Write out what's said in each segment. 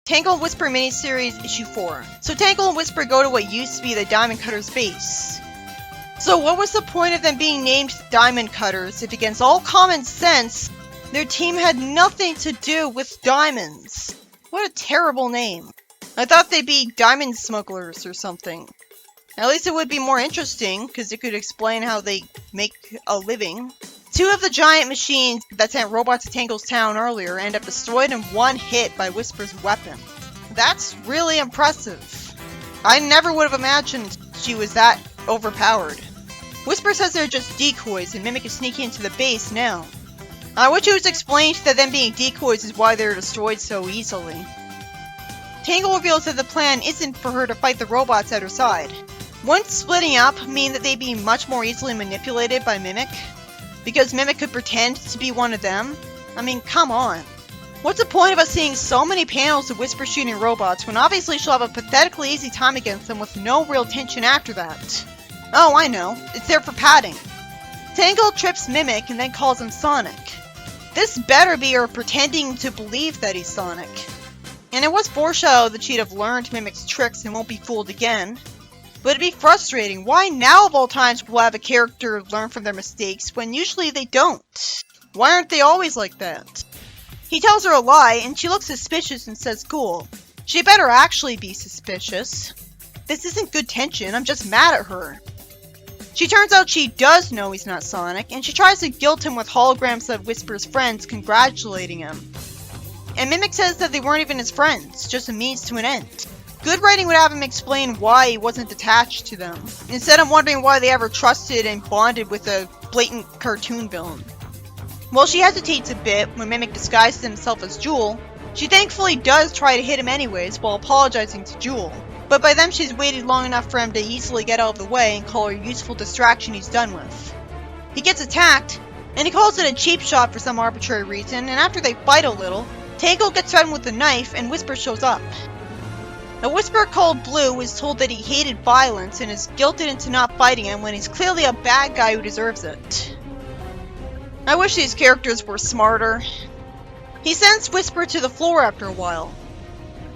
Tangle and Whisper Miniseries Issue 4. So Tangle and Whisper go to what used to be the Diamond Cutters base. So what was the point of them being named Diamond Cutters if against all common sense, their team had nothing to do with diamonds? What a terrible name. I thought they'd be Diamond Smugglers or something. At least it would be more interesting, because it could explain how they make a living. Two of the giant machines that sent robots to Tangle's town earlier end up destroyed in one hit by Whisper's weapon. That's really impressive. I never would have imagined she was that overpowered. Whisper says they're just decoys and Mimic is sneaking into the base now. I wish it was explained that them being decoys is why they're destroyed so easily. Tangle reveals that the plan isn't for her to fight the robots at her side. Wouldn't splitting up mean that they'd be much more easily manipulated by Mimic? Because Mimic could pretend to be one of them? I mean, come on. What's the point of us seeing so many panels of Whisper shooting robots when obviously she'll have a pathetically easy time against them with no real tension after that? Oh, I know. It's there for padding. Tangle trips Mimic and then calls him Sonic. This better be her pretending to believe that he's Sonic. And it was foreshadowed that she'd have learned Mimic's tricks and won't be fooled again. But it'd be frustrating. Why now of all times will have a character learn from their mistakes when usually they don't? Why aren't they always like that? He tells her a lie and she looks suspicious and says cool. She better actually be suspicious. This isn't good tension, I'm just mad at her. She turns out she does know he's not Sonic and she tries to guilt him with holograms of Whisper's friends congratulating him. And Mimic says that they weren't even his friends, just a means to an end. Good writing would have him explain why he wasn't attached to them. Instead, I'm wondering why they ever trusted and bonded with a blatant cartoon villain. While she hesitates a bit when Mimic disguises himself as Jewel, she thankfully does try to hit him anyways while apologizing to Jewel. But by then she's waited long enough for him to easily get out of the way and call her a useful distraction he's done with. He gets attacked, and he calls it a cheap shot for some arbitrary reason, and after they fight a little, Tangle gets threatened with a knife and Whisper shows up. A Whisperer called Blue is told that he hated violence and is guilted into not fighting him when he's clearly a bad guy who deserves it. I wish these characters were smarter. He sends Whisper to the floor after a while.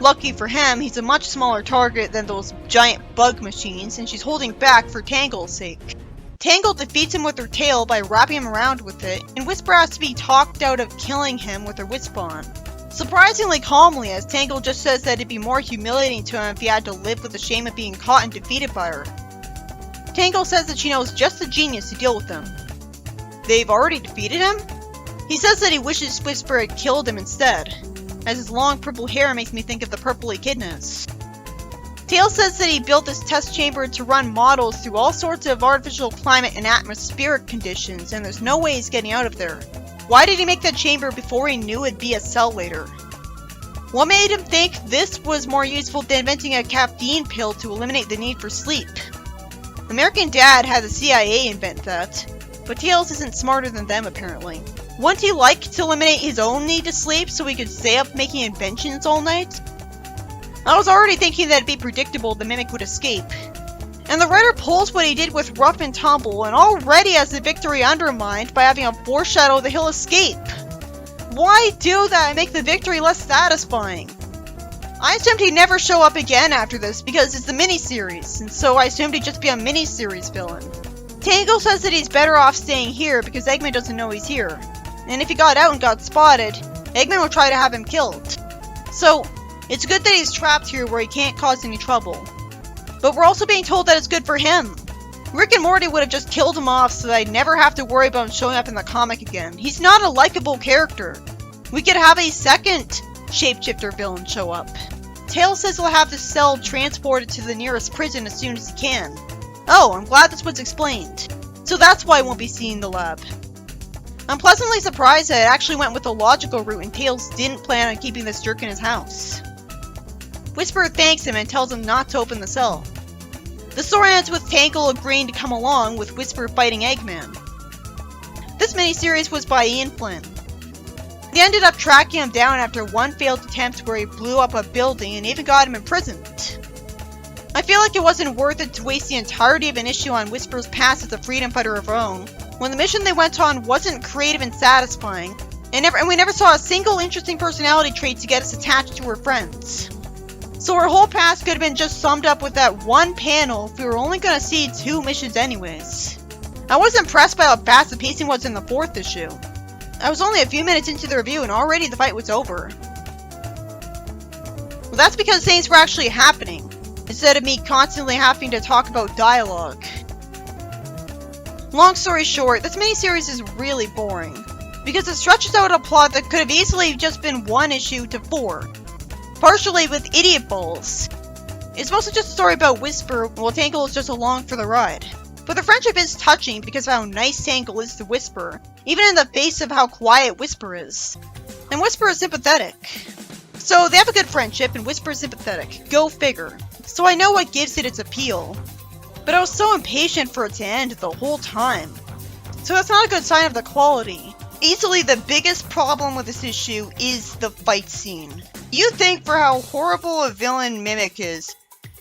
Lucky for him, he's a much smaller target than those giant bug machines and she's holding back for Tangle's sake. Tangle defeats him with her tail by wrapping him around with it, and Whisper has to be talked out of killing him with her Wisp-On. Surprisingly calmly, as Tangle just says that it'd be more humiliating to him if he had to live with the shame of being caught and defeated by her. Tangle says that she knows just the genius to deal with him. They've already defeated him? He says that he wishes Whisper had killed him instead, as his long purple hair makes me think of the purple echidnas. Tails says that he built this test chamber to run models through all sorts of artificial climate and atmospheric conditions, and there's no way he's getting out of there. Why did he make that chamber before he knew it'd be a cell later? What made him think this was more useful than inventing a caffeine pill to eliminate the need for sleep? American Dad had the CIA invent that, but Tails isn't smarter than them apparently. Wouldn't he like to eliminate his own need to sleep so he could stay up making inventions all night? I was already thinking that it'd be predictable the Mimic would escape. And the writer pulls what he did with Rough and Tumble and already has the victory undermined by having a foreshadow that he'll escape. Why do that and make the victory less satisfying? I assumed he'd never show up again after this because it's the miniseries, and so I assumed he'd just be a miniseries villain. Tangle says that he's better off staying here because Eggman doesn't know he's here. And if he got out and got spotted, Eggman will try to have him killed. So, it's good that he's trapped here where he can't cause any trouble. But we're also being told that it's good for him. Rick and Morty would have just killed him off so that I'd never have to worry about him showing up in the comic again. He's not a likable character. We could have a second shapeshifter villain show up. Tails says he'll have the cell transported to the nearest prison as soon as he can. Oh, I'm glad this was explained. So that's why I won't be seeing the lab. I'm pleasantly surprised that it actually went with the logical route and Tails didn't plan on keeping this jerk in his house. Whisper thanks him and tells him not to open the cell. The story ends with Tangle agreeing to come along with Whisper fighting Eggman. This miniseries was by Ian Flynn. They ended up tracking him down after one failed attempt where he blew up a building and even got him imprisoned. I feel like it wasn't worth it to waste the entirety of an issue on Whisper's past as a freedom fighter of her own, when the mission they went on wasn't creative and satisfying, And we never saw a single interesting personality trait to get us attached to her friends. So her whole past could have been just summed up with that one panel if we were only going to see 2 missions anyways. I was impressed by how fast the pacing was in the 4th issue. I was only a few minutes into the review and already the fight was over. Well, that's because things were actually happening, instead of me constantly having to talk about dialogue. Long story short, this miniseries is really boring, because it stretches out a plot that could have easily just been 1 issue to 4, partially with idiot balls. It's mostly just a story about Whisper, while Tangle is just along for the ride. But the friendship is touching because of how nice Tangle is to Whisper, even in the face of how quiet Whisper is. And Whisper is sympathetic. So they have a good friendship and Whisper is sympathetic. Go figure. So I know what gives it its appeal. But I was so impatient for it to end the whole time. So that's not a good sign of the quality. Easily the biggest problem with this issue is the fight scene. You think for how horrible a villain Mimic is,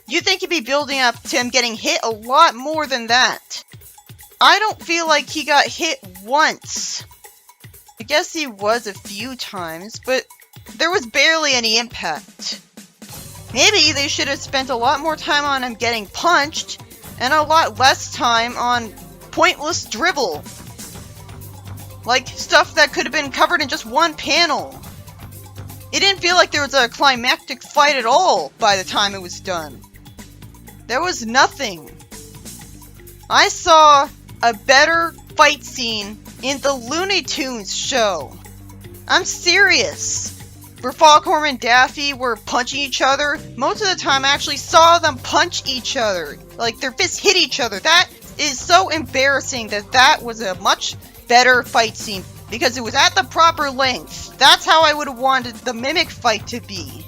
you think he'd be building up to him getting hit a lot more than that. I don't feel like he got hit once. I guess he was a few times, but there was barely any impact. Maybe they should have spent a lot more time on him getting punched, and a lot less time on pointless dribble. Like stuff that could have been covered in just 1 panel. It didn't feel like there was a climactic fight at all by the time it was done. There was nothing. I saw a better fight scene in the Looney Tunes show. I'm serious. Where Foghorn and Daffy were punching each other, most of the time I actually saw them punch each other. Like their fists hit each other. That is so embarrassing that was a much better fight scene. Because it was at the proper length. That's how I would have wanted the Mimic fight to be.